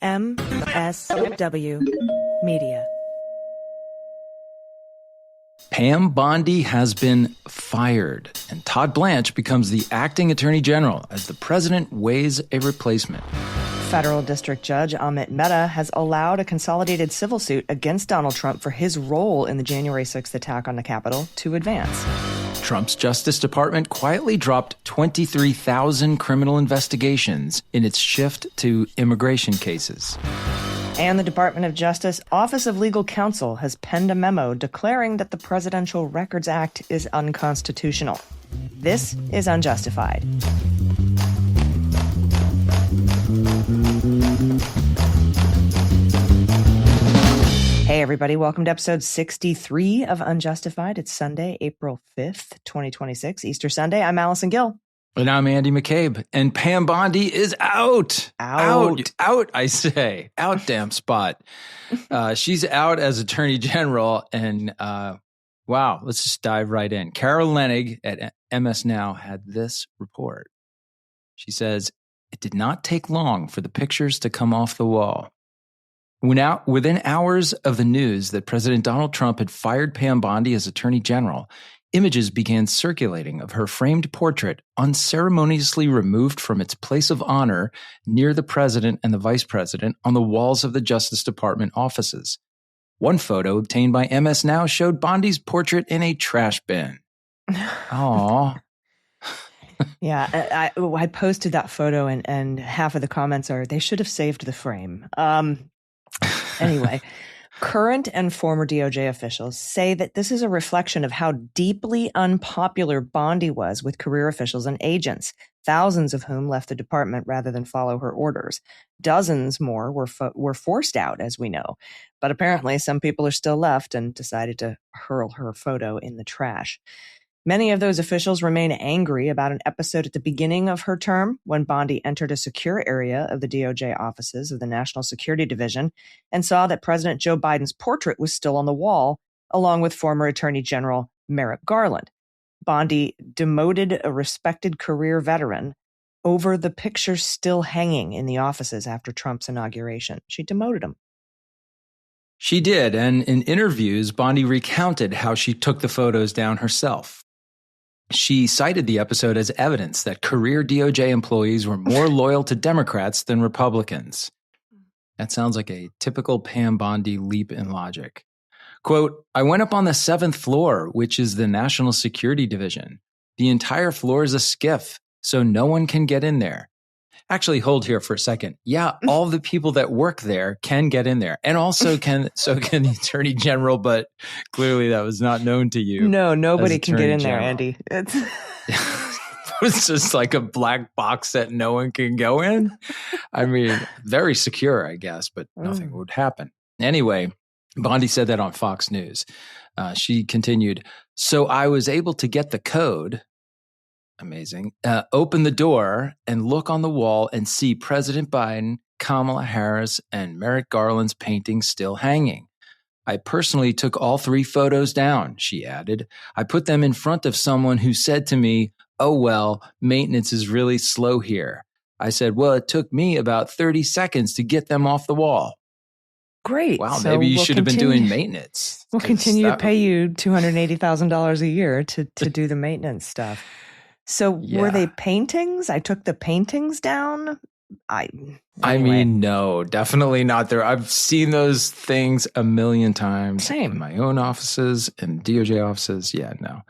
MSW Media. Pam Bondi has been fired, and Todd Blanche becomes the acting attorney general as the president weighs a replacement. Federal District Judge Amit Mehta has allowed a consolidated civil suit against Donald Trump for his role in the January 6th attack on the Capitol to advance. Trump's Justice Department quietly dropped 23,000 criminal investigations in its shift to immigration cases. And the Department of Justice Office of Legal Counsel has penned a memo declaring that the Presidential Records Act is unconstitutional. This is Unjustified. Hey, everybody. Welcome to episode 63 of Unjustified. It's Sunday, April 5th, 2026, Easter Sunday. I'm Allison Gill. And I'm Andy McCabe. And Pam Bondi is out, I say. Out, damn spot. She's out as Attorney General. And wow, let's just dive right in. Carol Leonnig at MS Now had this report. She says, it did not take long for the pictures to come off the wall. Within hours of the news that President Donald Trump had fired Pam Bondi as Attorney General, images began circulating of her framed portrait unceremoniously removed from its place of honor near the president and the vice president on the walls of the Justice Department offices. One photo obtained by MS Now showed Bondi's portrait in a trash bin. Aww. Yeah, I posted that photo and half of the comments are, they should have saved the frame. Anyway, current and former DOJ officials say that this is a reflection of how deeply unpopular Bondi was with career officials and agents, thousands of whom left the department rather than follow her orders. Dozens more were forced out, as we know. But apparently some people are still left and decided to hurl her photo in the trash. Many of those officials remain angry about an episode at the beginning of her term when Bondi entered a secure area of the DOJ offices of the National Security Division and saw that President Joe Biden's portrait was still on the wall, along with former Attorney General Merrick Garland. Bondi demoted a respected career veteran over the picture still hanging in the offices after Trump's inauguration. She demoted him. She did, and in interviews, Bondi recounted how she took the photos down herself. She cited the episode as evidence that career DOJ employees were more loyal to Democrats than Republicans. That sounds like a typical Pam Bondi leap in logic. Quote, I went up on the 7th floor, which is the National Security Division. The entire floor is a skiff, so no one can get in there. Actually, hold here for a second. Yeah, all the people that work there can get in there. And also can the Attorney General, but clearly that was not known to you. No, nobody can get in there, Andy. It's just like a black box that no one can go in. I mean, very secure, I guess, but nothing would happen. Anyway, Bondi said that on Fox News. She continued, so I was able to get the code. Amazing. Open the door and look on the wall and see President Biden, Kamala Harris, and Merrick Garland's painting still hanging. I personally took all 3 photos down, she added. I put them in front of someone who said to me, oh, well, maintenance is really slow here. I said, well, it took me about 30 seconds to get them off the wall. Great. Wow, so maybe you should have been doing maintenance. We'll continue to pay you $280,000 a year to do the maintenance stuff. So were they paintings? I took the paintings down. I mean, no, definitely not there. I've seen those things a million times. Same. In my own offices and DOJ offices. Yeah, no.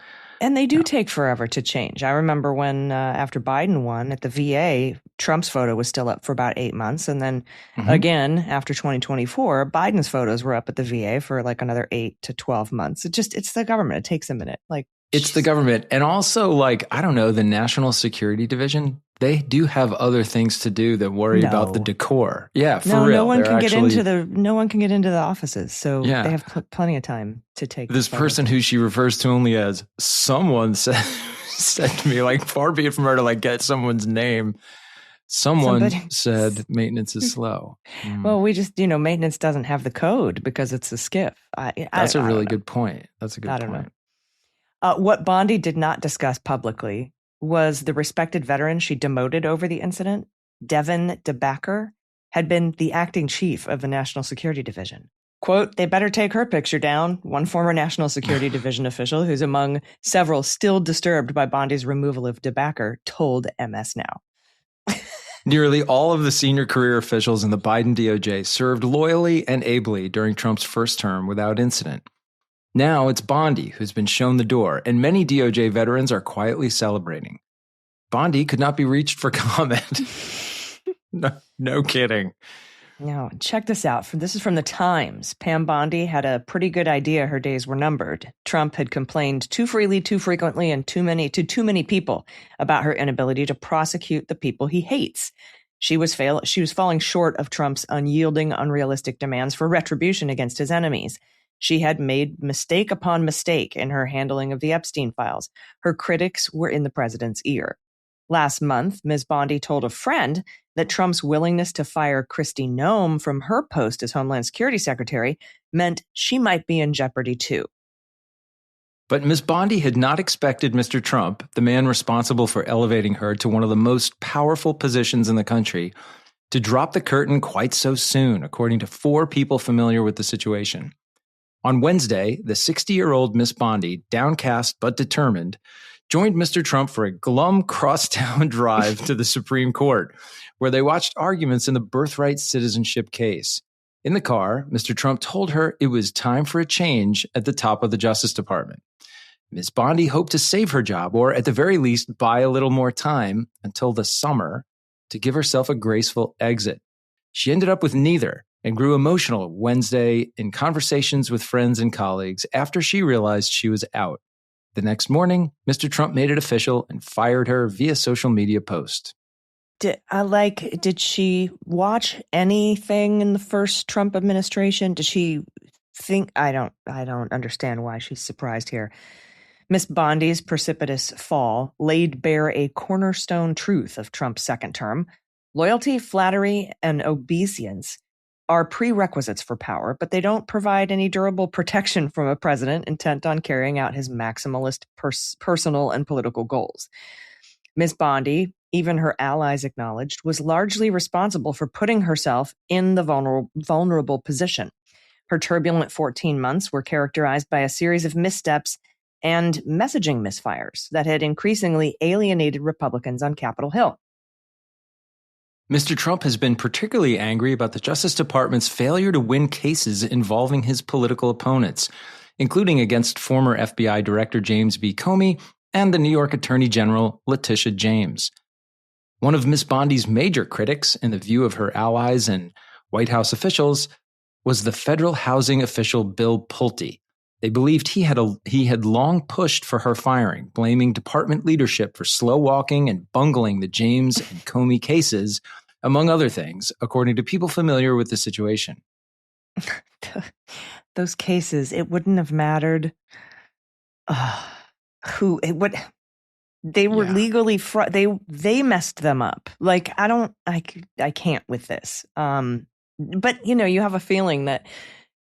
And they do take forever to change. I remember when after Biden won at the VA, Trump's photo was still up for about 8 months. And then again, after 2024, Biden's photos were up at the VA for like another 8 to 12 months. It's the government. It takes a minute. It's the government. And also, I don't know, the National Security Division, they do have other things to do than worry about the decor. Yeah, for real. No one can get into the offices. So they have plenty of time to take this person who she refers to only as someone said to me, far be it from her to get someone's name. Somebody said maintenance is slow. Well, we just, maintenance doesn't have the code because it's a skiff. That's a really good point. That's a good point. I don't know. What Bondi did not discuss publicly was the respected veteran she demoted over the incident, Devin DeBacker, had been the acting chief of the National Security Division. Quote, they better take her picture down, one former National Security Division official who's among several still disturbed by Bondi's removal of DeBacker told MS Now. Nearly all of the senior career officials in the Biden DOJ served loyally and ably during Trump's first term without incident. Now it's Bondi who's been shown the door, and many DOJ veterans are quietly celebrating. Bondi could not be reached for comment. No kidding. Now, check this out. This is from the Times. Pam Bondi had a pretty good idea her days were numbered. Trump had complained too freely, too frequently, and too many people about her inability to prosecute the people he hates. She was falling short of Trump's unyielding, unrealistic demands for retribution against his enemies. She had made mistake upon mistake in her handling of the Epstein files. Her critics were in the president's ear. Last month, Ms. Bondi told a friend that Trump's willingness to fire Kristi Noem from her post as Homeland Security Secretary meant she might be in jeopardy too. But Ms. Bondi had not expected Mr. Trump, the man responsible for elevating her to one of the most powerful positions in the country, to drop the curtain quite so soon, according to 4 people familiar with the situation. On Wednesday, the 60-year-old Ms. Bondi, downcast but determined, joined Mr. Trump for a glum crosstown drive to the Supreme Court, where they watched arguments in the birthright citizenship case. In the car, Mr. Trump told her it was time for a change at the top of the Justice Department. Ms. Bondi hoped to save her job, or at the very least, buy a little more time until the summer to give herself a graceful exit. She ended up with neither and grew emotional Wednesday in conversations with friends and colleagues after she realized she was out. The next morning, Mr. Trump made it official and fired her via social media post. Did she watch anything in the first Trump administration? Did she think? I don't understand why she's surprised here. Miss Bondi's precipitous fall laid bare a cornerstone truth of Trump's second term. Loyalty, flattery, and obeisance are prerequisites for power, but they don't provide any durable protection from a president intent on carrying out his maximalist personal and political goals. Ms. Bondi, even her allies acknowledged, was largely responsible for putting herself in the vulnerable position. Her turbulent 14 months were characterized by a series of missteps and messaging misfires that had increasingly alienated Republicans on Capitol Hill. Mr. Trump has been particularly angry about the Justice Department's failure to win cases involving his political opponents, including against former FBI Director James B. Comey and the New York Attorney General Letitia James. One of Ms. Bondi's major critics, in the view of her allies and White House officials, was the federal housing official Bill Pulte. They believed he had long pushed for her firing, blaming department leadership for slow walking and bungling the James and Comey cases, among other things, according to people familiar with the situation. Those cases, it wouldn't have mattered who it would. They were legally they messed them up. Like, I can't with this. But you have a feeling that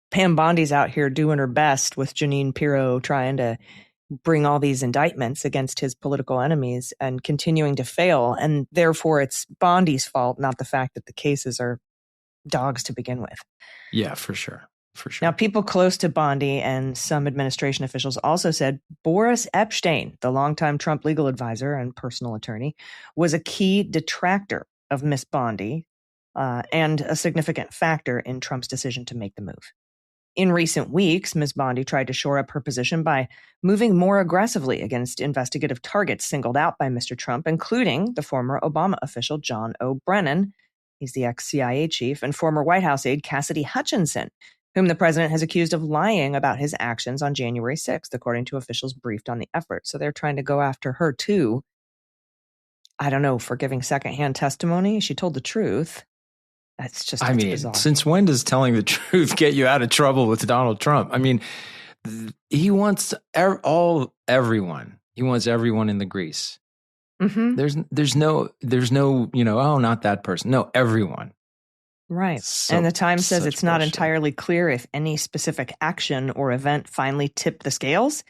Pam Bondi's out here doing her best with Jeanine Pirro trying to bring all these indictments against his political enemies and continuing to fail. And therefore, it's Bondi's fault, not the fact that the cases are dogs to begin with. Yeah, for sure. Now, people close to Bondi and some administration officials also said Boris Epshteyn, the longtime Trump legal advisor and personal attorney, was a key detractor of Miss Bondi and a significant factor in Trump's decision to make the move. In recent weeks, Ms. Bondi tried to shore up her position by moving more aggressively against investigative targets singled out by Mr. Trump, including the former Obama official John O'Brennan, he's the ex-CIA chief, and former White House aide Cassidy Hutchinson, whom the president has accused of lying about his actions on January 6th, according to officials briefed on the effort. So they're trying to go after her too. I don't know, for giving secondhand testimony. She told the truth. That's bizarre. Since when does telling the truth get you out of trouble with Donald Trump? I mean, he wants everyone. He wants everyone in the grease. Mm-hmm. There's no, not that person. No, everyone. Right. And the Times says it's not entirely clear if any specific action or event finally tipped the scales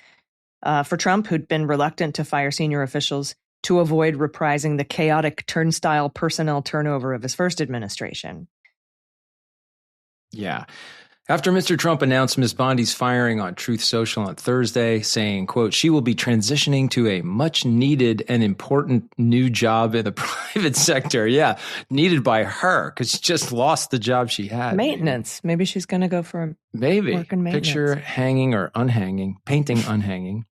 for Trump, who'd been reluctant to fire senior officials to avoid reprising the chaotic turnstile personnel turnover of his first administration. Yeah. After Mr. Trump announced Ms. Bondi's firing on Truth Social on Thursday, saying, quote, she will be transitioning to a much needed and important new job in the private sector. Yeah, needed by her because she just lost the job she had. Maintenance. Maybe she's going to go for work in maintenance. Picture hanging or unhanging, painting unhanging.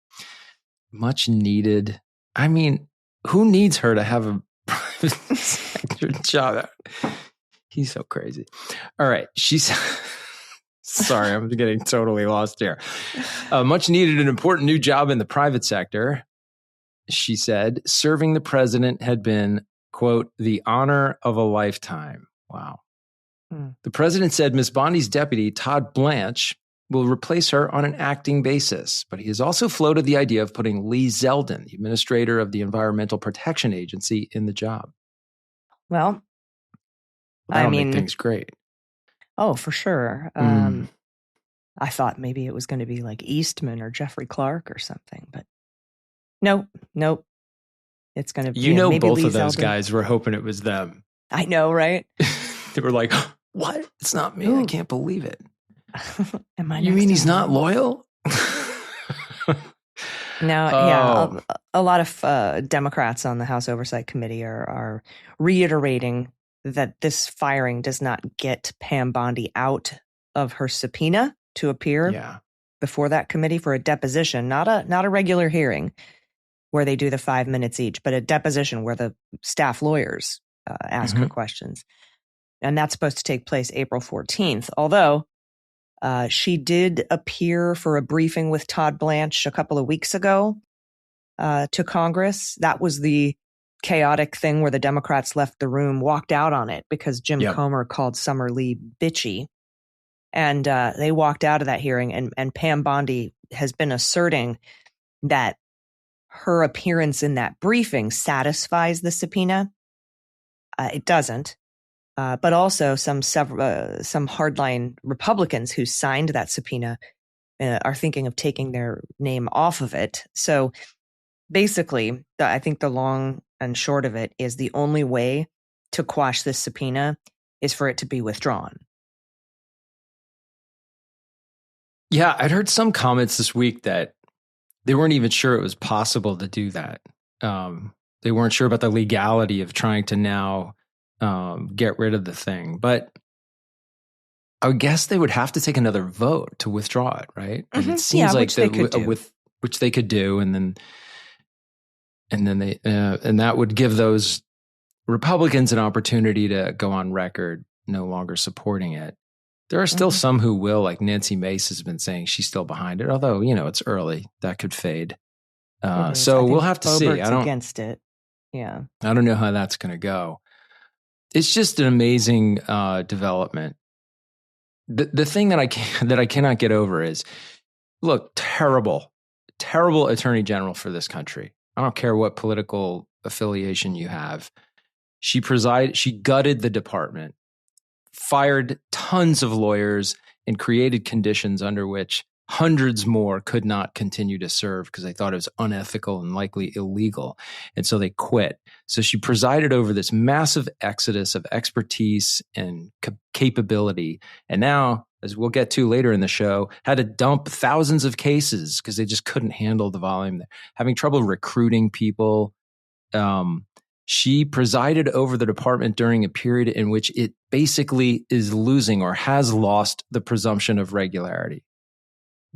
Much needed. I mean, who needs her to have a private sector job? He's so crazy. All right. She's... Sorry, I'm getting totally lost here. Much needed and important new job in the private sector, she said. Serving the president had been, quote, the honor of a lifetime. Wow. The president said Ms. Bondi's deputy, Todd Blanche, will replace her on an acting basis. But he has also floated the idea of putting Lee Zeldin, the administrator of the Environmental Protection Agency, in the job. Well, that'll make things great. Oh, for sure. I thought maybe it was going to be like Eastman or Jeffrey Clark or something, but nope. It's going to be maybe both Lee of those Zeldin. Guys were hoping it was them. I know, right? They were like, what? It's not me. Ooh. I can't believe it. You mean he's not loyal? Yeah. A lot of Democrats on the House Oversight Committee are reiterating that this firing does not get Pam Bondi out of her subpoena to appear before that committee for a deposition, not a regular hearing where they do the 5 minutes each, but a deposition where the staff lawyers ask her questions. And that's supposed to take place April 14th. Although she did appear for a briefing with Todd Blanche a couple of weeks ago to Congress. That was the chaotic thing where the Democrats left the room, walked out on it because Jim Comer called Summer Lee bitchy. And they walked out of that hearing, and Pam Bondi has been asserting that her appearance in that briefing satisfies the subpoena. It doesn't. But also some hardline Republicans who signed that subpoena are thinking of taking their name off of it. So basically, I think the long and short of it is the only way to quash this subpoena is for it to be withdrawn. Yeah, I'd heard some comments this week that they weren't even sure it was possible to do that. They weren't sure about the legality of trying to now get rid of the thing. But I would guess they would have to take another vote to withdraw it, right? And it seems like which they could do, and then they and that would give those Republicans an opportunity to go on record no longer supporting it. There are still some who will, like Nancy Mace has been saying she's still behind it, although, it's early. That could fade. So we'll have to see. Against it. Yeah. I don't know how that's going to go. It's just an amazing development. The thing that I cannot get over is, look, terrible attorney general for this country. I don't care what political affiliation you have. She gutted the department, fired tons of lawyers, and created conditions under which hundreds more could not continue to serve because they thought it was unethical and likely illegal. And so they quit. So she presided over this massive exodus of expertise and capability. And now, as we'll get to later in the show, had to dump thousands of cases because they just couldn't handle the volume. Having trouble recruiting people. She presided over the department during a period in which it basically is losing or has lost the presumption of regularity.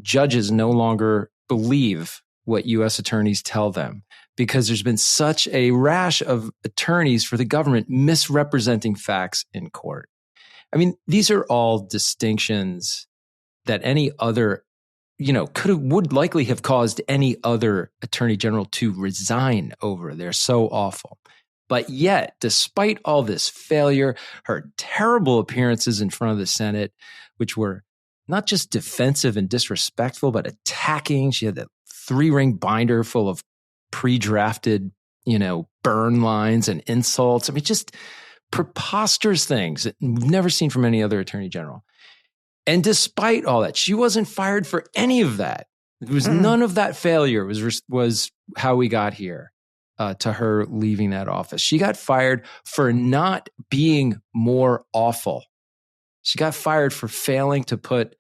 Judges no longer believe what U.S. attorneys tell them because there's been such a rash of attorneys for the government misrepresenting facts in court. I mean, these are all distinctions that any other, would likely have caused any other attorney general to resign over. They're so awful. But yet, despite all this failure, her terrible appearances in front of the Senate, which were not just defensive and disrespectful, but attacking. She had that 3-ring binder full of pre-drafted, burn lines and insults. I mean, just preposterous things that we've never seen from any other attorney general. And despite all that, she wasn't fired for any of that. It was none of that failure was how we got here. To her leaving that office. She got fired for not being more awful. She got fired for failing to put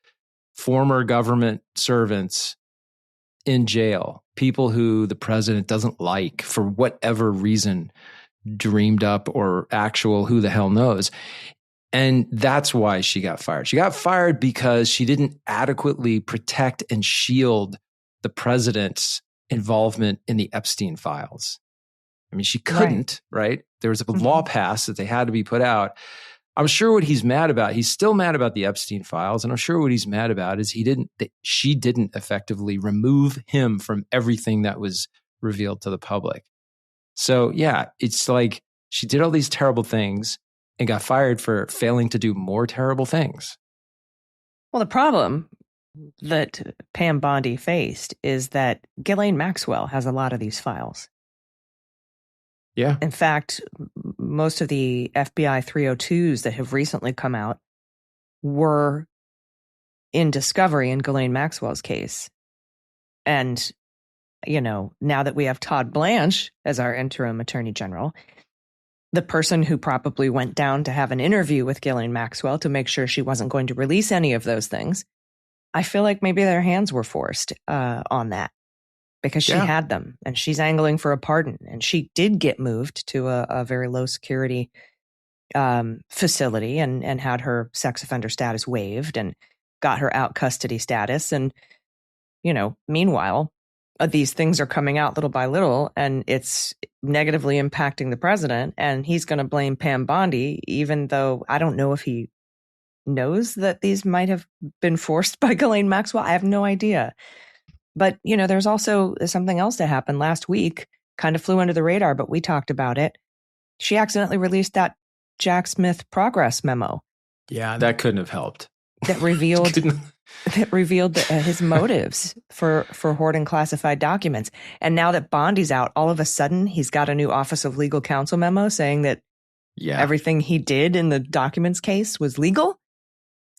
former government servants in jail, people who the president doesn't like for whatever reason, dreamed up or actual, who the hell knows. And that's why she got fired. She got fired because she didn't adequately protect and shield the president's involvement in the Epstein files. I mean, she couldn't, right? There was a law passed that they had to be put out. I'm sure what he's mad about, he's still mad about the Epstein files. And I'm sure what he's mad about is she didn't effectively remove him from everything that was revealed to the public. So yeah, it's like she did all these terrible things and got fired for failing to do more terrible things. Well, the problem that Pam Bondi faced is that Ghislaine Maxwell has a lot of these files. Yeah. In fact, most of the FBI 302s that have recently come out were in discovery in Ghislaine Maxwell's case. And, now that we have Todd Blanche as our interim attorney general, the person who probably went down to have an interview with Ghislaine Maxwell to make sure she wasn't going to release any of those things, I feel like maybe their hands were forced on that. Because she had them, and she's angling for a pardon. And she did get moved to a very low security facility and had her sex offender status waived and got her out custody status. And, meanwhile, these things are coming out little by little, and it's negatively impacting the president. And he's going to blame Pam Bondi, even though I don't know if he knows that these might have been forced by Ghislaine Maxwell. I have no idea. But, there's also something else that happened last week, kind of flew under the radar, but we talked about it. She accidentally released that Jack Smith progress memo. Yeah, that couldn't have helped. That revealed his motives for hoarding classified documents. And now that Bondi's out, all of a sudden he's got a new Office of Legal Counsel memo saying that everything he did in the documents case was legal.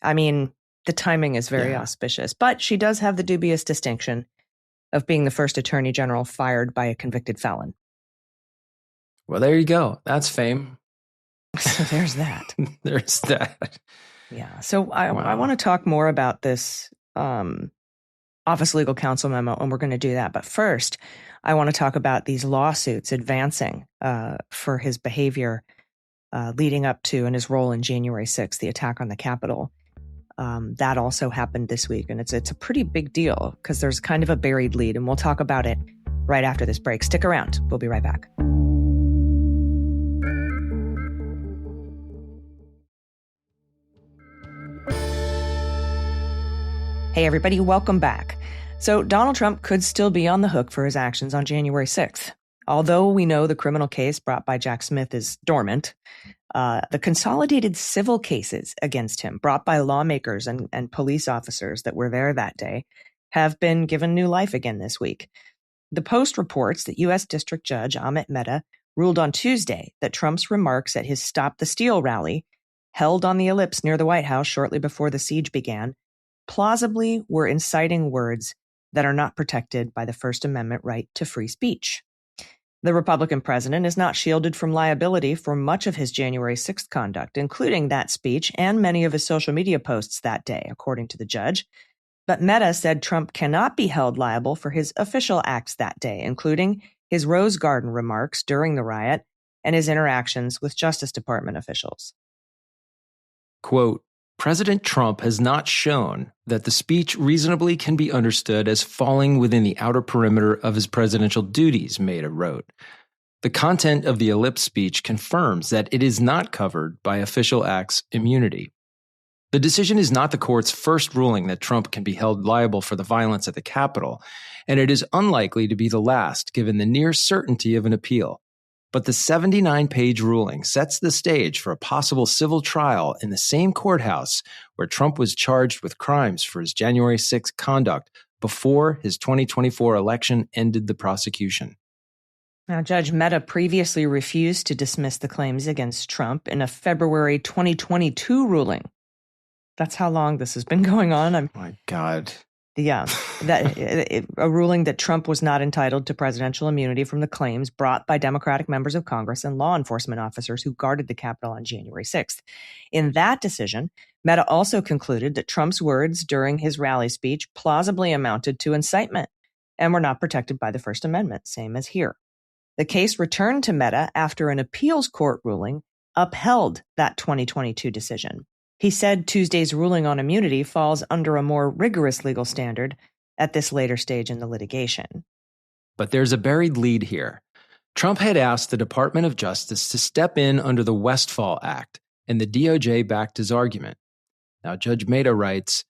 I mean, the timing is very auspicious, but she does have the dubious distinction of being the first attorney general fired by a convicted felon. Well, there you go. That's fame. So there's that. There's that. Yeah. So I want to talk more about this Office Legal Counsel memo, and we're going to do that. But first, I want to talk about these lawsuits advancing for his behavior leading up to and his role in January 6th, the attack on the Capitol. That also happened this week, and it's a pretty big deal because there's kind of a buried lead, and we'll talk about it right after this break. Stick around. We'll be right back. Hey, everybody. Welcome back. So Donald Trump could still be on the hook for his actions on January 6th. Although we know the criminal case brought by Jack Smith is dormant, the consolidated civil cases against him brought by lawmakers and police officers that were there that day have been given new life again this week. The Post reports that U.S. District Judge Amit Mehta ruled on Tuesday that Trump's remarks at his Stop the Steal rally, held on the Ellipse near the White House shortly before the siege began, plausibly were inciting words that are not protected by the First Amendment right to free speech. The Republican president is not shielded from liability for much of his January 6th conduct, including that speech and many of his social media posts that day, according to the judge. But Mehta said Trump cannot be held liable for his official acts that day, including his Rose Garden remarks during the riot and his interactions with Justice Department officials. Quote, President Trump has not shown that the speech reasonably can be understood as falling within the outer perimeter of his presidential duties, Mehta wrote. The content of the Ellipse speech confirms that it is not covered by official acts immunity. The decision is not the court's first ruling that Trump can be held liable for the violence at the Capitol, and it is unlikely to be the last given the near certainty of an appeal. But the 79-page ruling sets the stage for a possible civil trial in the same courthouse where Trump was charged with crimes for his January 6th conduct before his 2024 election ended the prosecution. Now, Judge Mehta previously refused to dismiss the claims against Trump in a February 2022 ruling. That's how long this has been going on. My God. Yeah, a ruling that Trump was not entitled to presidential immunity from the claims brought by Democratic members of Congress and law enforcement officers who guarded the Capitol on January 6th. In that decision, Mehta also concluded that Trump's words during his rally speech plausibly amounted to incitement and were not protected by the First Amendment, same as here. The case returned to Mehta after an appeals court ruling upheld that 2022 decision. He said Tuesday's ruling on immunity falls under a more rigorous legal standard at this later stage in the litigation. But there's a buried lead here. Trump had asked the Department of Justice to step in under the Westfall Act, and the DOJ backed his argument. Now, Judge Mehta writes,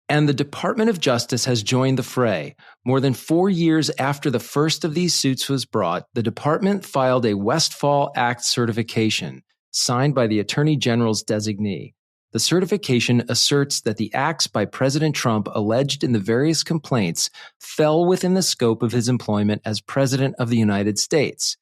and the Department of Justice has joined the fray. More than 4 years after the first of these suits was brought, the department filed a Westfall Act certification signed by the Attorney General's designee. The certification asserts that the acts by President Trump alleged in the various complaints fell within the scope of his employment as President of the United States.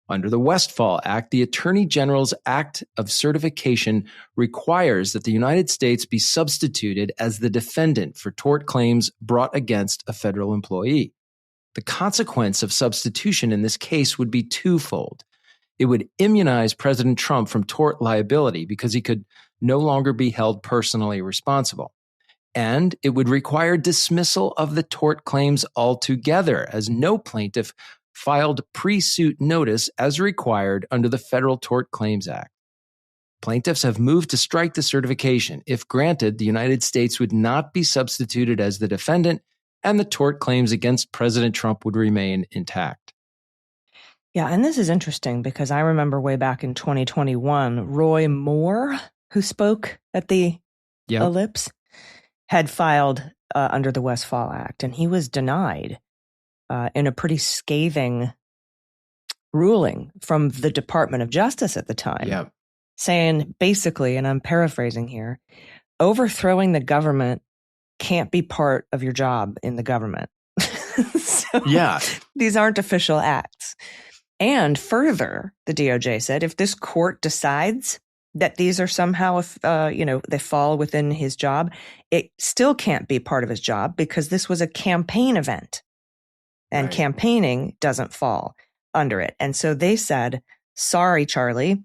Under the Westfall Act, the Attorney General's Act of Certification requires that the United States be substituted as the defendant for tort claims brought against a federal employee. The consequence of substitution in this case would be twofold. It would immunize President Trump from tort liability because he could no longer be held personally responsible. And it would require dismissal of the tort claims altogether, as no plaintiff filed pre-suit notice as required under the Federal Tort Claims Act. Plaintiffs have moved to strike the certification. If granted, the United States would not be substituted as the defendant, and the tort claims against President Trump would remain intact. Yeah, and this is interesting because I remember way back in 2021, Roy Moore, who spoke at the Ellipse, had filed under the Westfall Act, and he was denied in a pretty scathing ruling from the Department of Justice at the time, saying basically, and I'm paraphrasing here, overthrowing the government can't be part of your job in the government. These aren't official acts. And further, the DOJ said, if this court decides that these are somehow, they fall within his job, it still can't be part of his job because this was a campaign event. And campaigning doesn't fall under it. And so they said, sorry, Charlie,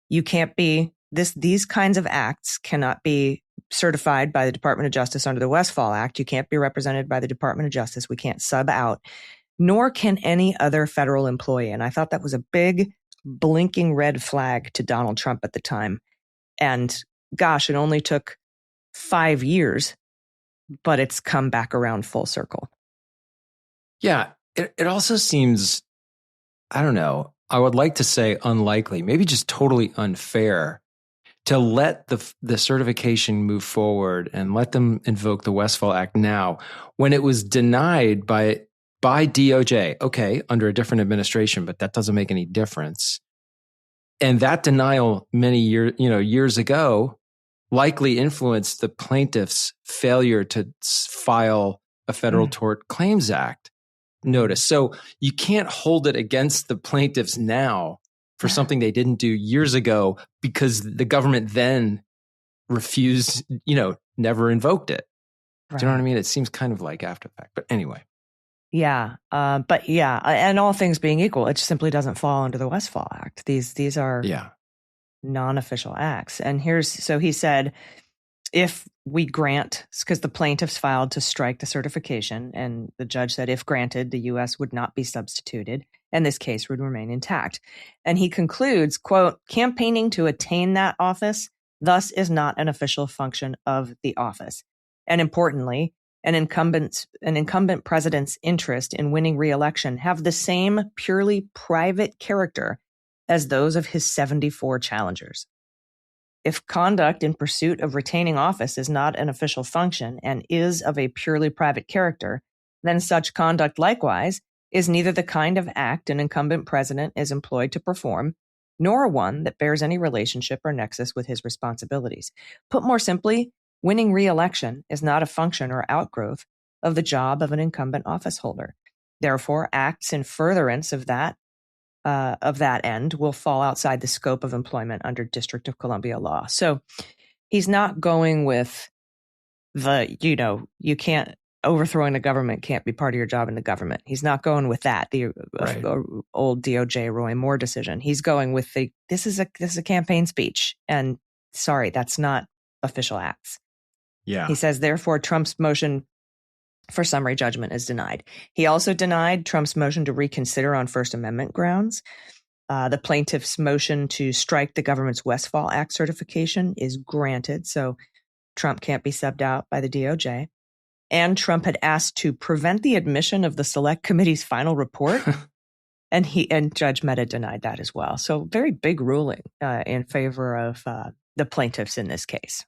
you can't be, these kinds of acts cannot be certified by the Department of Justice under the Westfall Act. You can't be represented by the Department of Justice. We can't sub out, nor can any other federal employee. And I thought that was a big blinking red flag to Donald Trump at the time. And gosh, it only took 5 years, but it's come back around full circle. Yeah, it also seems, I don't know, I would like to say unlikely, maybe just totally unfair to let the certification move forward and let them invoke the Westfall Act now when it was denied by DOJ, okay, under a different administration, but that doesn't make any difference. And that denial many years ago likely influenced the plaintiff's failure to file a Federal Tort Claims Act notice. So you can't hold it against the plaintiffs now for something they didn't do years ago because the government then refused, never invoked it. Do you know what I mean? It seems kind of like after the fact, but anyway. Yeah. And all things being equal, it simply doesn't fall under the Westfall Act. These are non-official acts. And so he said, if we grant, because the plaintiffs filed to strike the certification, and the judge said, if granted, the U.S. would not be substituted, and this case would remain intact. And he concludes, quote, campaigning to attain that office thus is not an official function of the office. And importantly, an incumbent president's interest in winning re-election have the same purely private character as those of his 74 challengers. If conduct in pursuit of retaining office is not an official function and is of a purely private character, then such conduct likewise is neither the kind of act an incumbent president is employed to perform, nor one that bears any relationship or nexus with his responsibilities. Put more simply, winning re-election is not a function or outgrowth of the job of an incumbent office holder. Therefore, acts in furtherance of that end will fall outside the scope of employment under District of Columbia law. So he's not going with you can't, overthrowing the government can't be part of your job in the government. He's not going with that, the old DOJ Roy Moore decision. He's going with this is a campaign speech. And sorry, that's not official acts. Yeah. He says, therefore, Trump's motion for summary judgment is denied. He also denied Trump's motion to reconsider on First Amendment grounds. The plaintiff's motion to strike the government's Westfall Act certification is granted, so Trump can't be subbed out by the DOJ. And Trump had asked to prevent the admission of the Select Committee's final report, and Judge Mehta denied that as well. So very big ruling in favor of the plaintiffs in this case.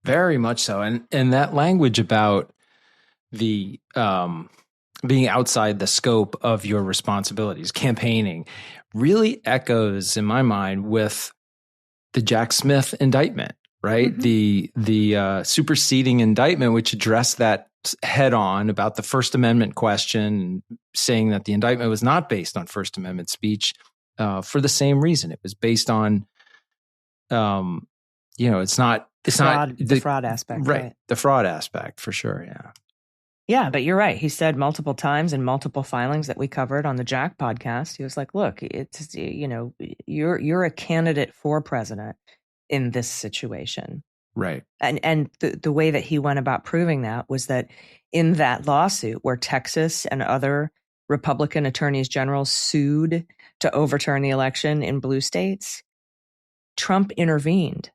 Very much so. And that language about the being outside the scope of your responsibilities, campaigning, really echoes in my mind with the Jack Smith indictment, right? Mm-hmm. The superseding indictment, which addressed that head on about the First Amendment question, saying that the indictment was not based on First Amendment speech for the same reason. It was based on, it's not the fraud aspect, right? The fraud aspect for sure. Yeah. Yeah, but you're right. He said multiple times in multiple filings that we covered on the Jack podcast. He was like, look, it's, you're a candidate for president in this situation. Right. And the way that he went about proving that was that in that lawsuit where Texas and other Republican attorneys general sued to overturn the election in blue states, Trump intervened.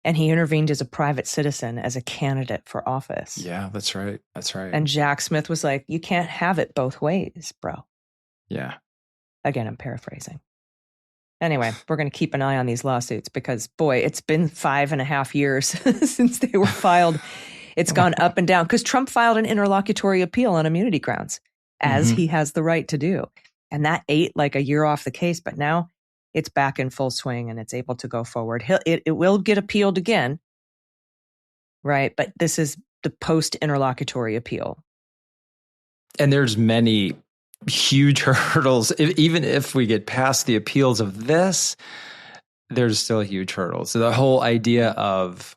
And he intervened as a private citizen, as a candidate for office. Yeah, that's right. That's right. And Jack Smith was like, you can't have it both ways, bro. Yeah. Again, I'm paraphrasing. Anyway, we're going to keep an eye on these lawsuits because, boy, it's been 5.5 years since they were filed. It's gone up and down because Trump filed an interlocutory appeal on immunity grounds, as he has the right to do. And that ate like a year off the case. But now it's back in full swing and it's able to go forward. It will get appealed again, right? But this is the post-interlocutory appeal. And there's many huge hurdles. Even if we get past the appeals of this, there's still huge hurdles. So the whole idea of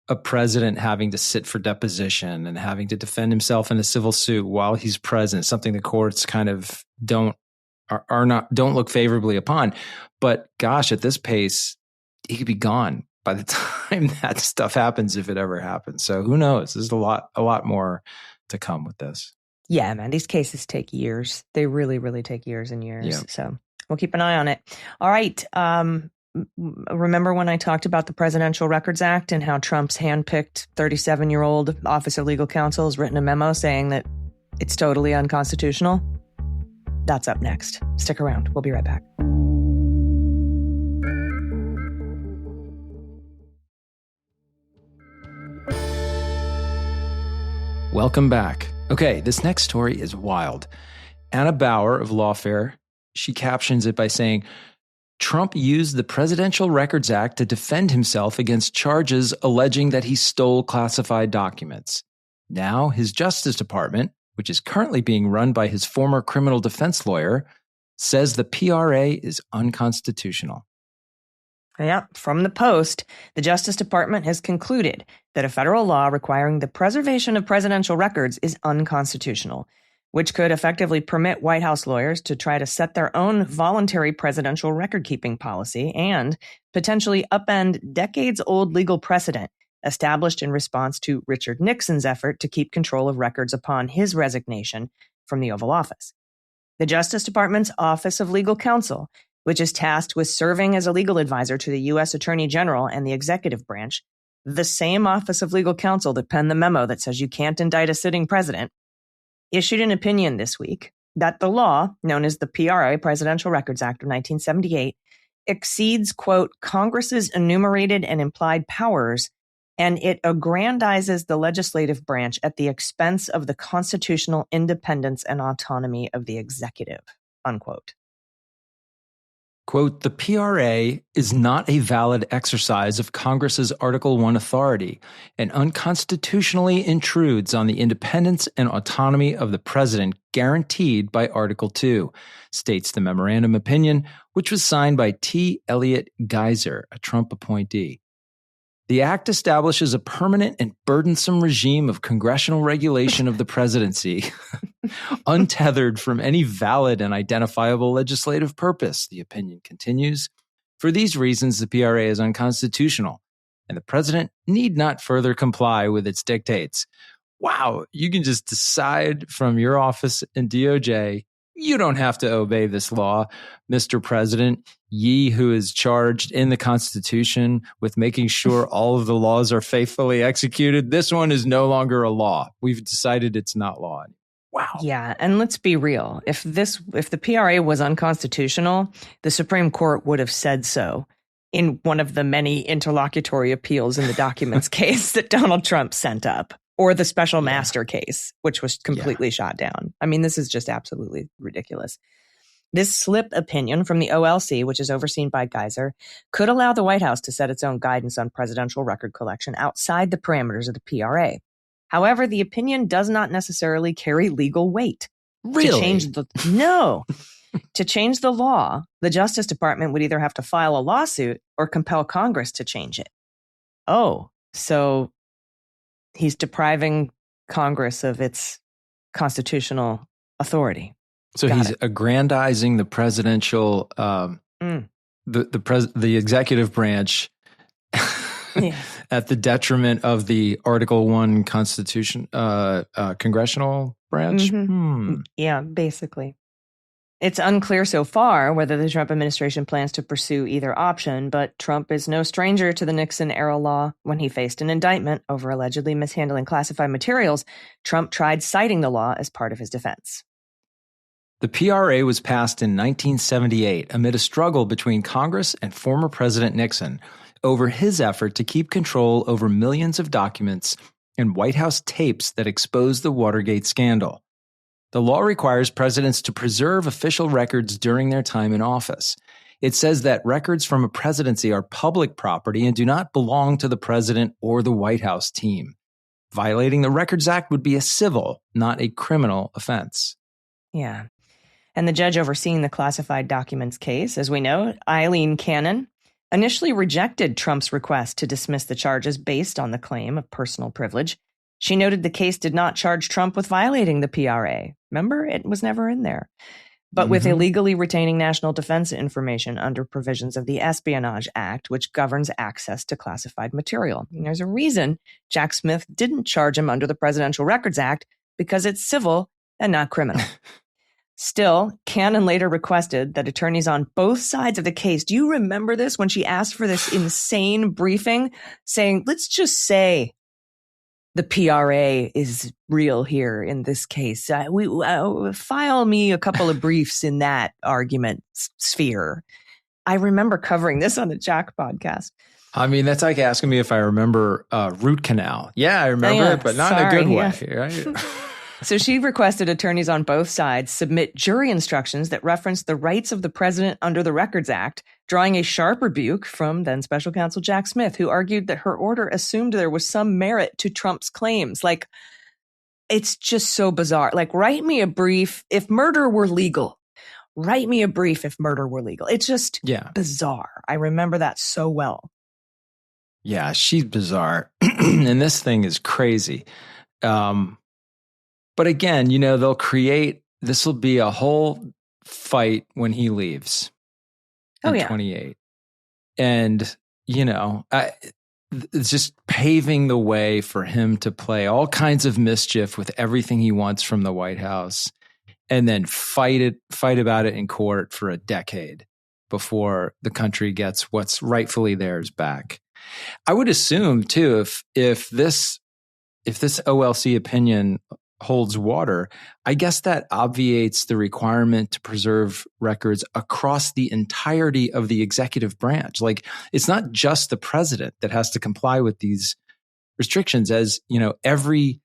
a president having to sit for deposition and having to defend himself in a civil suit while he's president, something the courts kind of don't look favorably upon. But gosh, at this pace, he could be gone by the time that stuff happens, if it ever happens. So who knows? There's a lot more to come with this. Yeah, man, these cases take years. They really, really take years and years. Yeah. So we'll keep an eye on it. All right. Remember when I talked about the Presidential Records Act and how Trump's handpicked 37-year-old Office of Legal Counsel has written a memo saying that it's totally unconstitutional? That's up next. Stick around. We'll be right back. Welcome back. Okay, this next story is wild. Anna Bauer of Lawfare, she captions it by saying, Trump used the Presidential Records Act to defend himself against charges alleging that he stole classified documents. Now, his Justice Department, which is currently being run by his former criminal defense lawyer, says the PRA is unconstitutional. Yeah, from the Post, the Justice Department has concluded that a federal law requiring the preservation of presidential records is unconstitutional, which could effectively permit White House lawyers to try to set their own voluntary presidential record-keeping policy and potentially upend decades-old legal precedent established in response to Richard Nixon's effort to keep control of records upon his resignation from the Oval Office. The Justice Department's Office of Legal Counsel, which is tasked with serving as a legal advisor to the U.S. Attorney General and the executive branch, the same Office of Legal Counsel that penned the memo that says you can't indict a sitting president, issued an opinion this week that the law, known as the PRA, Presidential Records Act of 1978, exceeds, quote, Congress's enumerated and implied powers, and it aggrandizes the legislative branch at the expense of the constitutional independence and autonomy of the executive, unquote. Quote, the PRA is not a valid exercise of Congress's Article I authority and unconstitutionally intrudes on the independence and autonomy of the president guaranteed by Article II, states the memorandum opinion, which was signed by T. Elliott Geiser, a Trump appointee. The act establishes a permanent and burdensome regime of congressional regulation of the presidency, untethered from any valid and identifiable legislative purpose, the opinion continues. For these reasons, the PRA is unconstitutional. and the president need not further comply with its dictates. Wow, you can just decide from your office in DOJ, you don't have to obey this law, Mr. President, ye who is charged in the Constitution with making sure all of the laws are faithfully executed. This one is no longer a law. We've decided it's not law. Wow. Yeah, and let's be real. If the PRA was unconstitutional, the Supreme Court would have said so in one of the many interlocutory appeals in the documents case that Donald Trump sent up, or the special master case, which was completely shot down. I mean, this is just absolutely ridiculous. This slip opinion from the OLC, which is overseen by Geiser, could allow the White House to set its own guidance on presidential record collection outside the parameters of the PRA. However, the opinion does not necessarily carry legal weight. Really? To change the law, the Justice Department would either have to file a lawsuit or compel Congress to change it. Oh, so he's depriving Congress of its constitutional authority. So he's aggrandizing the presidential, the executive branch at the detriment of the Article I Constitution, congressional branch. Yeah, basically. It's unclear so far whether the Trump administration plans to pursue either option, but Trump is no stranger to the Nixon-era law. When he faced an indictment over allegedly mishandling classified materials, Trump tried citing the law as part of his defense. The PRA was passed in 1978 amid a struggle between Congress and former President Nixon over his effort to keep control over millions of documents and White House tapes that exposed the Watergate scandal. The law requires presidents to preserve official records during their time in office. It says that records from a presidency are public property and do not belong to the president or the White House team. Violating the Records Act would be a civil, not a criminal offense. Yeah. And the judge overseeing the classified documents case, as we know, Eileen Cannon, initially rejected Trump's request to dismiss the charges based on the claim of personal privilege. She noted the case did not charge Trump with violating the PRA. Remember, it was never in there. But with illegally retaining national defense information under provisions of the Espionage Act, which governs access to classified material. And there's a reason Jack Smith didn't charge him under the Presidential Records Act, because it's civil and not criminal. Still, Cannon later requested that attorneys on both sides of the case, do you remember this when she asked for this insane briefing, saying, let's just say the PRA is real here in this case. File me a couple of briefs in that argument sphere. I remember covering this on the Jack podcast. I mean, that's like asking me if I remember root canal. Yeah, I remember it, but not in a good way. Right? So she requested attorneys on both sides submit jury instructions that reference the rights of the president under the Records Act, drawing a sharp rebuke from then special counsel Jack Smith, who argued that her order assumed there was some merit to Trump's claims. Like, it's just so bizarre. Like, write me a brief if murder were legal. Write me a brief if murder were legal. It's just bizarre. I remember that so well. Yeah, she's bizarre. And this thing is crazy. But again, this will be a whole fight when he leaves in 28. And, it's just paving the way for him to play all kinds of mischief with everything he wants from the White House and then fight about it in court for a decade before the country gets what's rightfully theirs back. I would assume, too, if this OLC opinion holds water, I guess that obviates the requirement to preserve records across the entirety of the executive branch. Like, it's not just the president that has to comply with these restrictions, as every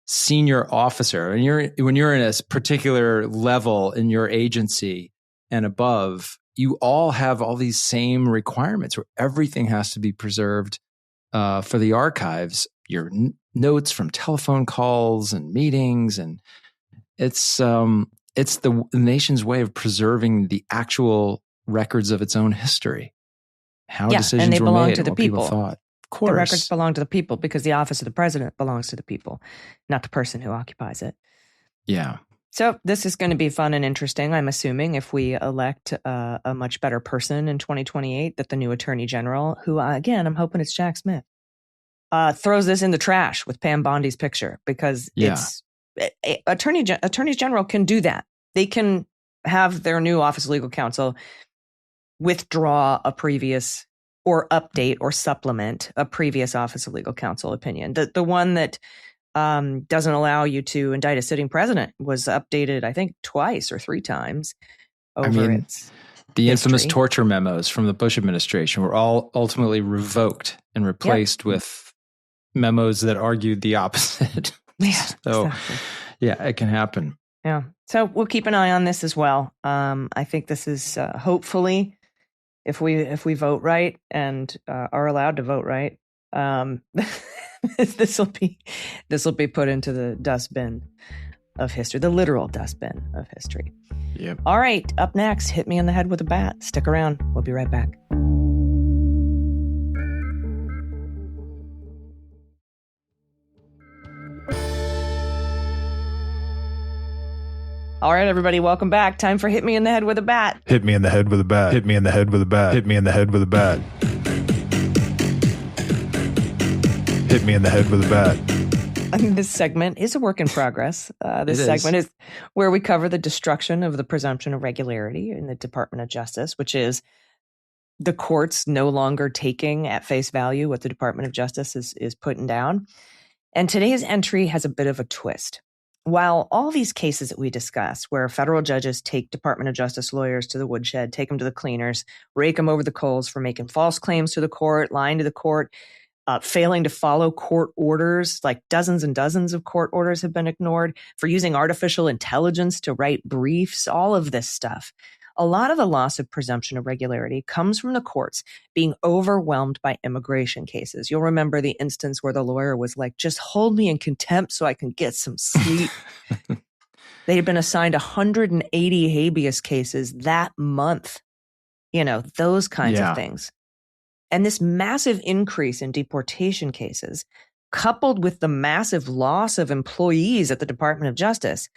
senior officer, and when you're in a particular level in your agency and above, you all have all these same requirements where everything has to be preserved for the archives. Your notes from telephone calls and meetings, and it's the nation's way of preserving the actual records of its own history. How decisions and they were belong made to the and what people. Thought. Of course, the records belong to the people because the office of the president belongs to the people, not the person who occupies it. Yeah. So this is going to be fun and interesting, I'm assuming, if we elect a much better person in 2028, that the new attorney general, who, again, I'm hoping it's Jack Smith, throws this in the trash with Pam Bondi's picture, because attorneys general can do that. They can have their new Office of Legal Counsel withdraw a previous or update or supplement a previous Office of Legal Counsel opinion. The one that doesn't allow you to indict a sitting president was updated, I think, twice or three times over its the infamous history. Torture memos from the Bush administration were all ultimately revoked and replaced with memos that argued the opposite. Exactly. Yeah, it can happen. Yeah. So we'll keep an eye on this as well. I think this is hopefully, if we vote right and are allowed to vote right, this will be put into the dustbin of history, the literal dustbin of history. Yep. All right. Up next, hit me in the head with a bat. Stick around. We'll be right back. All right, everybody, welcome back. Time for Hit Me in the Head with a Bat. Hit me in the head with a bat. Hit me in the head with a bat. Hit me in the head with a bat. Hit me in the head with a bat. This segment is a work in progress. This segment is where we cover the destruction of the presumption of regularity in the Department of Justice, which is the courts no longer taking at face value what the Department of Justice is putting down. And today's entry has a bit of a twist. While all these cases that we discuss, where federal judges take Department of Justice lawyers to the woodshed, take them to the cleaners, rake them over the coals for making false claims to the court, lying to the court, failing to follow court orders, like dozens and dozens of court orders have been ignored, for using artificial intelligence to write briefs, all of this stuff. A lot of the loss of presumption of regularity comes from the courts being overwhelmed by immigration cases. You'll remember the instance where the lawyer was like, just hold me in contempt so I can get some sleep. They had been assigned 180 habeas cases that month. Those kinds of things. And this massive increase in deportation cases, coupled with the massive loss of employees at the Department of Justice,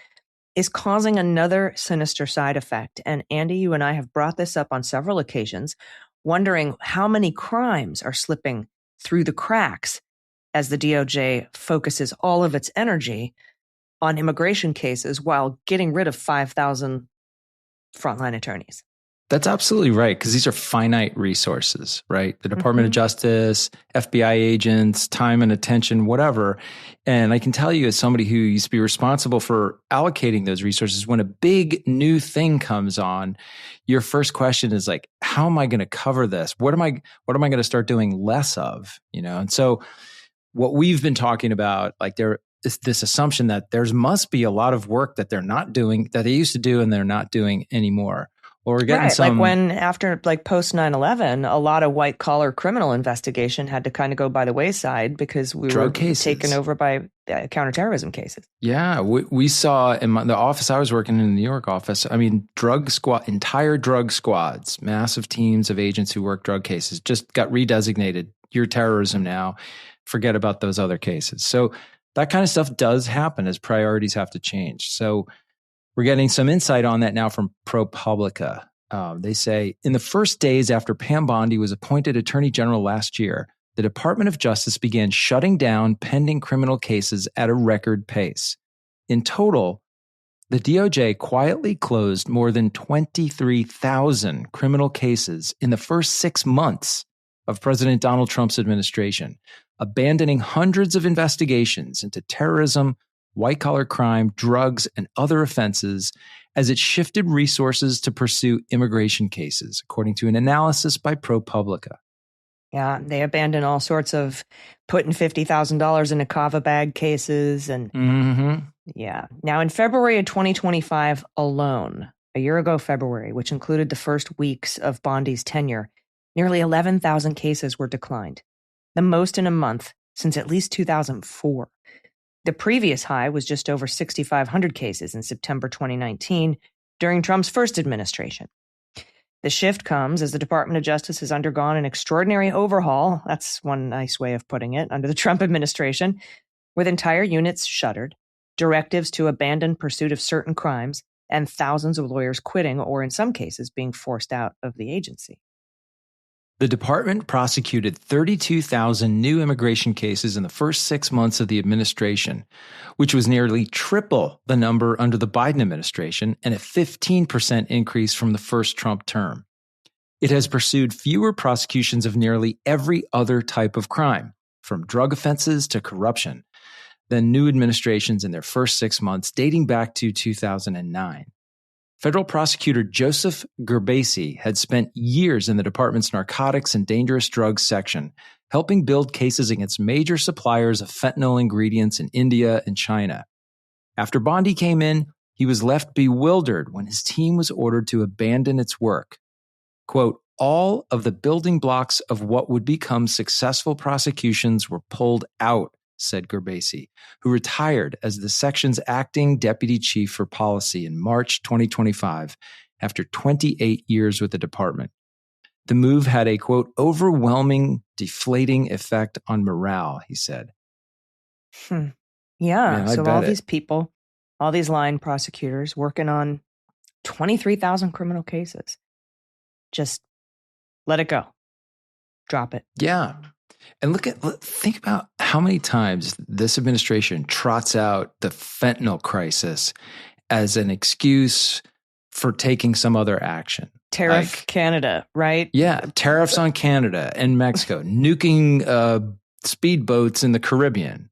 is causing another sinister side effect. And Andy, you and I have brought this up on several occasions, wondering how many crimes are slipping through the cracks as the DOJ focuses all of its energy on immigration cases while getting rid of 5,000 frontline attorneys. That's absolutely right, because these are finite resources, right? The Department of Justice, FBI agents, time and attention, whatever. And I can tell you, as somebody who used to be responsible for allocating those resources, when a big new thing comes on, your first question is like, how am I going to cover this? What am I going to start doing less of? And so what we've been talking about, like there is this assumption that there must be a lot of work that they're not doing, that they used to do and they're not doing anymore. Or we're getting some, like when after post 9/11, a lot of white collar criminal investigation had to kind of go by the wayside because we were taken over by counterterrorism cases. Yeah, we saw in the office I was working in, the New York office. I mean, entire drug squads, massive teams of agents who work drug cases just got redesignated. You're terrorism now. Forget about those other cases. So that kind of stuff does happen as priorities have to change. So we're getting some insight on that now from ProPublica. They say, in the first days after Pam Bondi was appointed Attorney General last year, the Department of Justice began shutting down pending criminal cases at a record pace. In total, the DOJ quietly closed more than 23,000 criminal cases in the first 6 months of President Donald Trump's administration, abandoning hundreds of investigations into terrorism, white-collar crime, drugs, and other offenses as it shifted resources to pursue immigration cases, according to an analysis by ProPublica. Yeah, they abandoned all sorts of putting $50,000 in a kava bag cases. And yeah. Now, in February of 2025 alone, a year ago February, which included the first weeks of Bondi's tenure, nearly 11,000 cases were declined, the most in a month since at least 2004. The previous high was just over 6,500 cases in September 2019 during Trump's first administration. The shift comes as the Department of Justice has undergone an extraordinary overhaul, that's one nice way of putting it, under the Trump administration, with entire units shuttered, directives to abandon pursuit of certain crimes, and thousands of lawyers quitting or, in some cases, being forced out of the agency. The department prosecuted 32,000 new immigration cases in the first 6 months of the administration, which was nearly triple the number under the Biden administration and a 15% increase from the first Trump term. It has pursued fewer prosecutions of nearly every other type of crime, from drug offenses to corruption, than new administrations in their first 6 months, dating back to 2009. Federal prosecutor Joseph Gerbasi had spent years in the department's narcotics and dangerous drugs section, helping build cases against major suppliers of fentanyl ingredients in India and China. After Bondi came in, he was left bewildered when his team was ordered to abandon its work. Quote, all of the building blocks of what would become successful prosecutions were pulled out, said Gerbasi, who retired as the section's acting deputy chief for policy in March 2025 after 28 years with the department. The move had a, quote, overwhelming, deflating effect on morale, he said. Yeah, so all these people, all these line prosecutors working on 23,000 criminal cases. Just let it go. Drop it. Yeah. And think about how many times this administration trots out the fentanyl crisis as an excuse for taking some other action. Tariff Canada, right? Yeah, tariffs on Canada and Mexico, nuking speedboats in the Caribbean.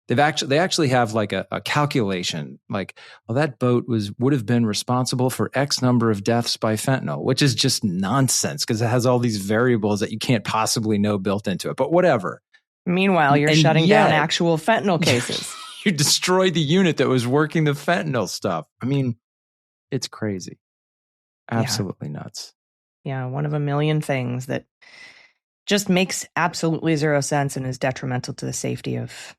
They actually have like a calculation, like, well, that boat would have been responsible for X number of deaths by fentanyl, which is just nonsense because it has all these variables that you can't possibly know built into it. But whatever. Meanwhile, you're shutting down actual fentanyl cases. You destroyed the unit that was working the fentanyl stuff. I mean, it's crazy. Absolutely nuts. Yeah, one of a million things that just makes absolutely zero sense and is detrimental to the safety of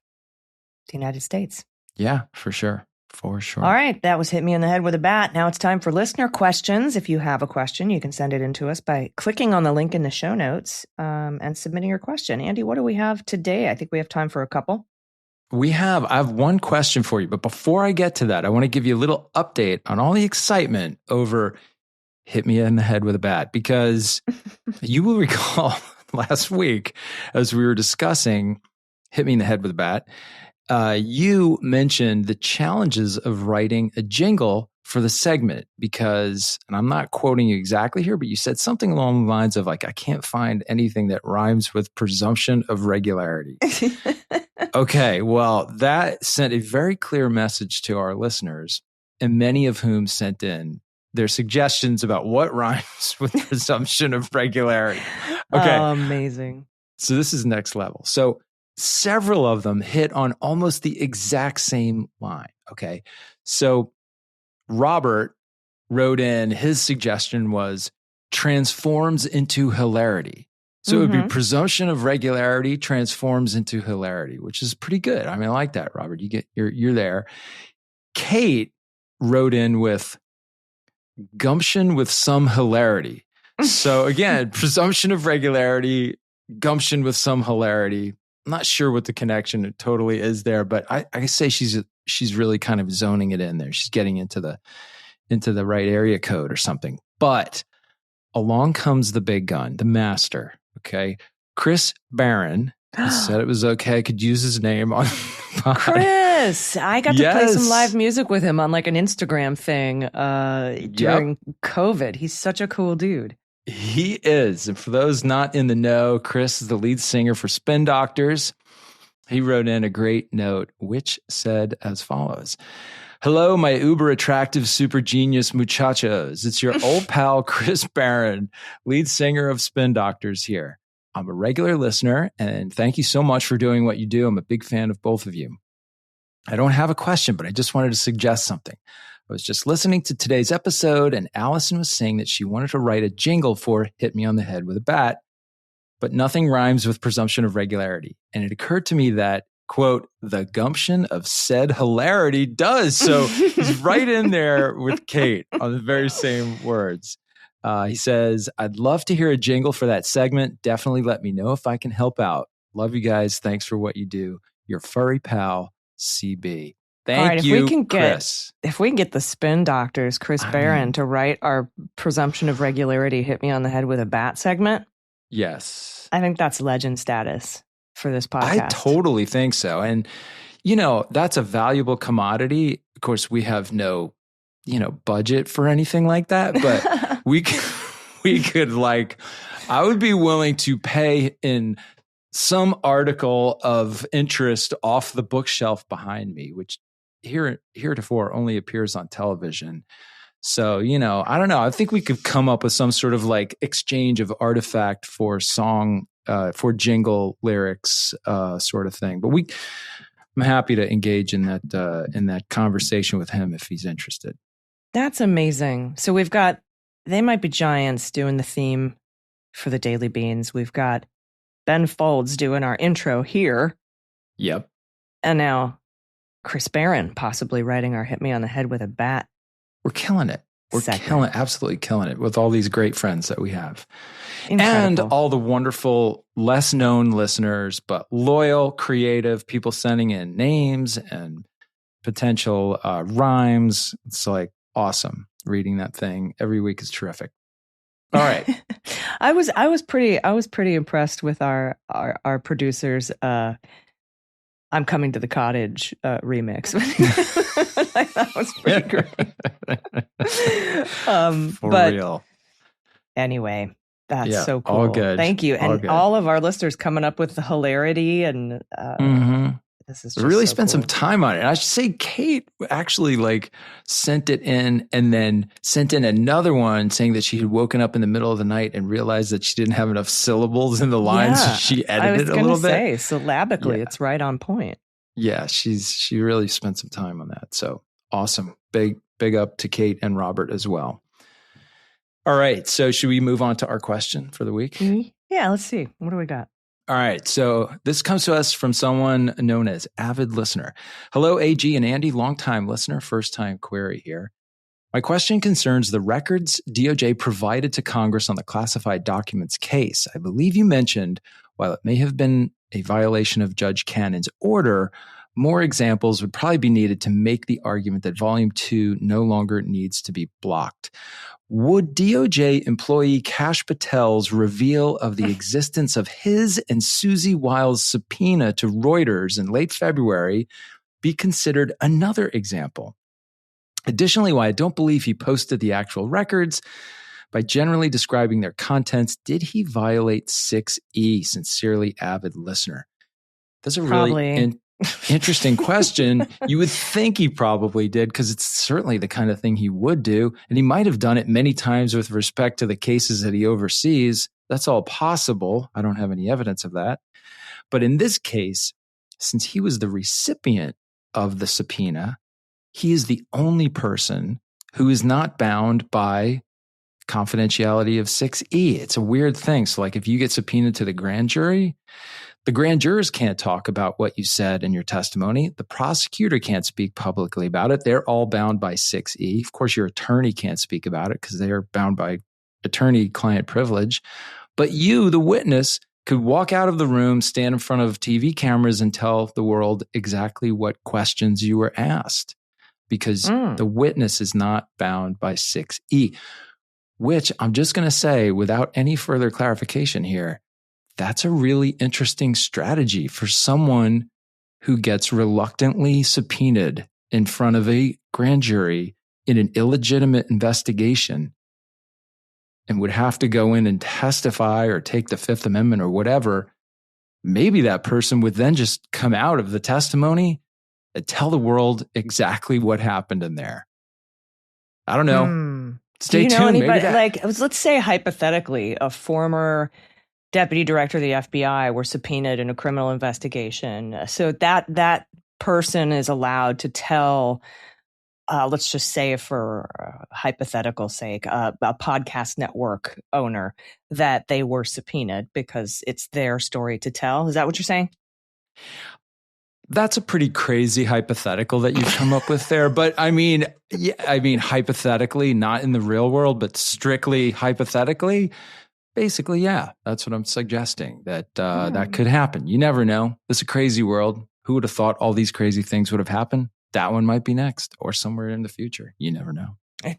the United States. Yeah, for sure. For sure. All right. That was Hit Me in the Head with a Bat. Now it's time for listener questions. If you have a question, you can send it in to us by clicking on the link in the show notes and submitting your question. Andy, what do we have today? I think we have time for a couple. I have one question for you. But before I get to that, I want to give you a little update on all the excitement over Hit Me in the Head with a Bat, because you will recall last week as we were discussing Hit Me in the Head with a Bat, you mentioned the challenges of writing a jingle for the segment because, and I'm not quoting you exactly here, but you said something along the lines of like, I can't find anything that rhymes with presumption of regularity. Okay, well, that sent a very clear message to our listeners, and many of whom sent in their suggestions about what rhymes with presumption of regularity. Okay. Oh, amazing. So this is next level. So several of them hit on almost the exact same line. Okay. So Robert wrote in, his suggestion was transforms into hilarity. So it would be presumption of regularity transforms into hilarity, which is pretty good. I mean, I like that, Robert. You're there. Kate wrote in with gumption with some hilarity. So again, presumption of regularity, gumption with some hilarity. I'm not sure what the connection totally is there, but I say she's really kind of zoning it in there. She's getting into the right area code or something. But along comes the big gun, the master. Okay, Chris Barron said it was okay. I could use his name on. Chris, I got to play some live music with him on like an Instagram thing during COVID. He's such a cool dude. He is. And for those not in the know, Chris is the lead singer for Spin Doctors. He wrote in a great note, which said as follows. Hello, my uber attractive super genius muchachos. It's your old pal, Chris Barron, lead singer of Spin Doctors here. I'm a regular listener, and thank you so much for doing what you do. I'm a big fan of both of you. I don't have a question, but I just wanted to suggest something. I was just listening to today's episode, and Allison was saying that she wanted to write a jingle for Hit Me on the Head with a Bat, but nothing rhymes with presumption of regularity. And it occurred to me that, quote, the gumption of said hilarity does. So he's right in there with Kate on the very same words. He says, I'd love to hear a jingle for that segment. Definitely let me know if I can help out. Love you guys. Thanks for what you do. Your furry pal, CB. Thank you, Chris. If we can get the spin doctors, Chris Barron, to write our presumption of regularity, hit me on the head with a bat segment. Yes. I think that's legend status for this podcast. I totally think so. And, that's a valuable commodity. Of course, we have no, budget for anything like that, but we could I would be willing to pay in some article of interest off the bookshelf behind me, which heretofore only appears on television. So, I don't know. I think we could come up with some sort of exchange of artifact for song, for jingle lyrics, sort of thing. But I'm happy to engage in that conversation with him if he's interested. That's amazing. So we've got They Might Be Giants doing the theme for the Daily Beans. We've got Ben Folds doing our intro here. Yep. And now Chris Barron possibly writing our Hit Me on the Head with a Bat. We're killing it. We're absolutely killing it with all these great friends that we have. Incredible. And all the wonderful, less known listeners, but loyal, creative people sending in names and potential rhymes. It's awesome. Reading that thing every week is terrific. All right. I was pretty impressed with our producers. I'm Coming to the Cottage remix. That was pretty great. For real. Anyway, that's so cool. All good. Thank you. And all of our listeners coming up with the hilarity and this is just really so spent cool. some time on it. And I should say Kate actually sent it in and then sent in another one saying that she had woken up in the middle of the night and realized that she didn't have enough syllables in the lines. So she edited it a little bit. I was going to say, syllabically, it's right on point. Yeah, she really spent some time on that. So awesome. Big up to Kate and Robert as well. All right. So should we move on to our question for the week? Yeah, let's see. What do we got? All right. So this comes to us from someone known as Avid Listener. Hello, AG and Andy, longtime listener, first time query here. My question concerns the records DOJ provided to Congress on the classified documents case. I believe you mentioned, while it may have been a violation of Judge Cannon's order, more examples would probably be needed to make the argument that Volume 2 no longer needs to be blocked. Would DOJ employee Kash Patel's reveal of the existence of his and Susie Wiles' subpoena to Reuters in late February be considered another example? Additionally, while I don't believe he posted the actual records, by generally describing their contents, did he violate 6E? Sincerely, Avid Listener. That's a really interesting question. You would think he probably did, because it's certainly the kind of thing he would do. And he might have done it many times with respect to the cases that he oversees. That's all possible. I don't have any evidence of that. But in this case, since he was the recipient of the subpoena, he is the only person who is not bound by confidentiality of 6E. It's a weird thing. So if you get subpoenaed to the grand jury, the grand jurors can't talk about what you said in your testimony. The prosecutor can't speak publicly about it. They're all bound by 6E. Of course, your attorney can't speak about it because they are bound by attorney-client privilege. But you, the witness, could walk out of the room, stand in front of TV cameras, and tell the world exactly what questions you were asked, because the witness is not bound by 6E, which I'm just going to say, without any further clarification here, that's a really interesting strategy for someone who gets reluctantly subpoenaed in front of a grand jury in an illegitimate investigation and would have to go in and testify or take the Fifth Amendment or whatever. Maybe that person would then just come out of the testimony and tell the world exactly what happened in there. I don't know. Stay tuned. Anybody, let's say hypothetically, a former deputy director of the FBI were subpoenaed in a criminal investigation. So that person is allowed to tell, let's just say for hypothetical sake, a podcast network owner that they were subpoenaed because it's their story to tell. Is that what you're saying? That's a pretty crazy hypothetical that you've come up with there. But I mean, hypothetically, not in the real world, but strictly hypothetically, basically, yeah, that's what I'm suggesting, that that could happen. You never know. It's a crazy world. Who would have thought all these crazy things would have happened? that one might be next or somewhere in the future. You never know. Well,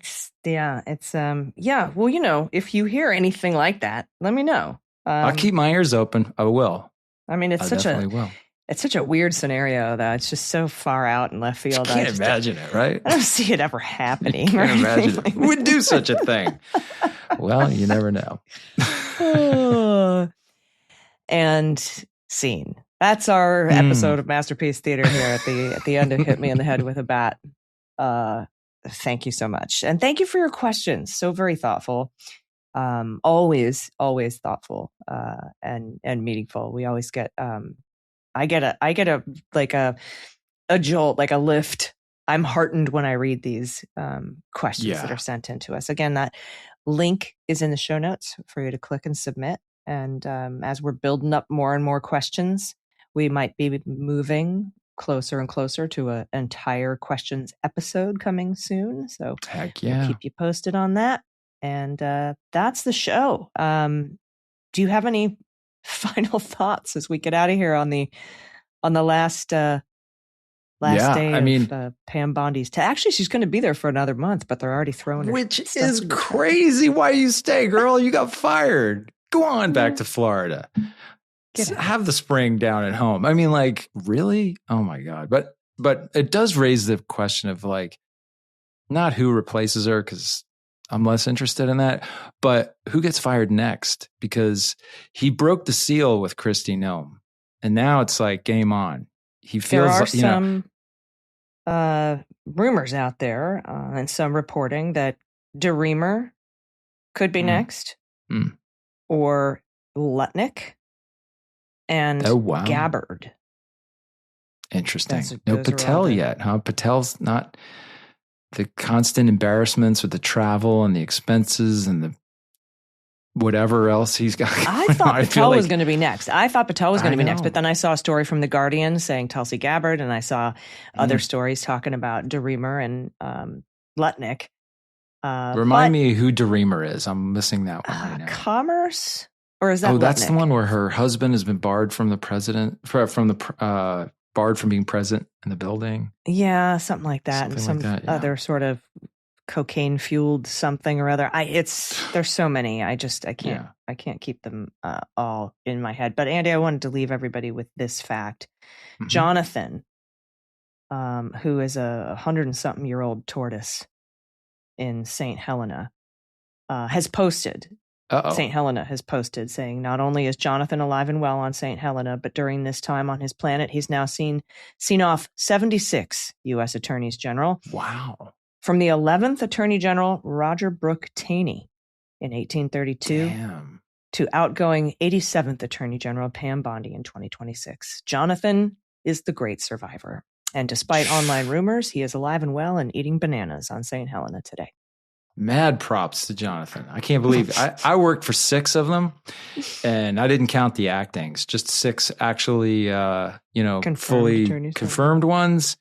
if you hear anything like that, let me know. I'll keep my ears open. I will. I mean, it's such a weird scenario, though. It's just so far out in left field. I can't imagine it, right? I don't see it ever happening. Can't imagine it. Who would do such a thing? Well, you never know. And scene. That's our episode of Masterpiece Theater here at the end of Hit Me in the Head with a Bat. Thank you so much. And thank you for your questions. So very thoughtful. Always thoughtful and meaningful. We always get I get a jolt, like a lift. I'm heartened when I read these questions that are sent in to us. Again, that link is in the show notes for you to click and submit. And as we're building up more and more questions, we might be moving closer and closer to an entire questions episode coming soon. So heck yeah, we'll keep you posted on that. And that's the show. Do you have any final thoughts as we get out of here on the last day of Pam Bondi's? Actually, she's going to be there for another month, but they're already throwing her. Which is crazy. Why you stay, girl? You got fired. Go on back to Florida. Have the spring down at home. I mean, like, really? Oh my God. But it does raise the question of, like, not who replaces her, because I'm less interested in that, but who gets fired next? Because he broke the seal with Kristi Noem, and now it's like game on. He feels there are some rumors out there and some reporting that DeReamer could be next, or Lutnick. And Gabbard. Interesting. No Patel yet, huh? Patel's not. The constant embarrassments with the travel and the expenses and the whatever else he's got. I thought Patel was going to be next. But then I saw a story from The Guardian saying Tulsi Gabbard, and I saw other stories talking about DeReamer and Lutnick. Remind me who DeReamer is. I'm missing that one right now. Commerce? Or is that Lutnick? That's the one where her husband has been barred from the president, barred from being present in the building. Yeah, something like that. Other sort of cocaine fueled something or other. There's so many. I can't keep them all in my head. But Andy, I wanted to leave everybody with this fact. Mm-hmm. Jonathan, who is a 100-and-something-year-old tortoise in St. Helena, has posted. St. Helena has posted saying not only is Jonathan alive and well on St. Helena, but during this time on his planet, he's now seen off 76 U.S. attorneys general. Wow. From the 11th Attorney General Roger Brooke Taney in 1832 to outgoing 87th Attorney General Pam Bondi in 2026. Jonathan is the great survivor. And despite online rumors, he is alive and well and eating bananas on St. Helena today. Mad props to Jonathan. I can't believe I worked for 6 of them, and I didn't count the actings, just 6 actually, fully confirmed ones.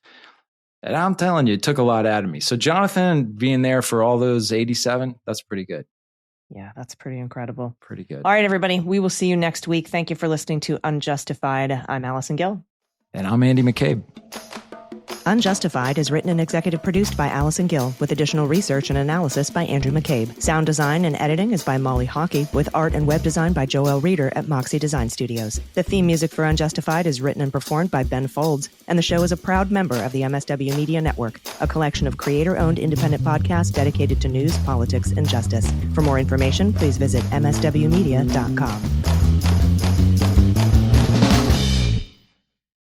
And I'm telling you, it took a lot out of me. So Jonathan being there for all those 87, that's pretty good. Yeah, that's pretty incredible. Pretty good. All right, everybody. We will see you next week. Thank you for listening to Unjustified. I'm Allison Gill. And I'm Andy McCabe. Unjustified is written and executive produced by Allison Gill, with additional research and analysis by Andrew McCabe. Sound design and editing is by Molly Hockey, with art and web design by Joel Reeder at Moxie Design Studios. The theme music for Unjustified is written and performed by Ben Folds, and the show is a proud member of the MSW Media Network, a collection of creator-owned independent podcasts dedicated to news, politics, and justice. For more information, please visit mswmedia.com.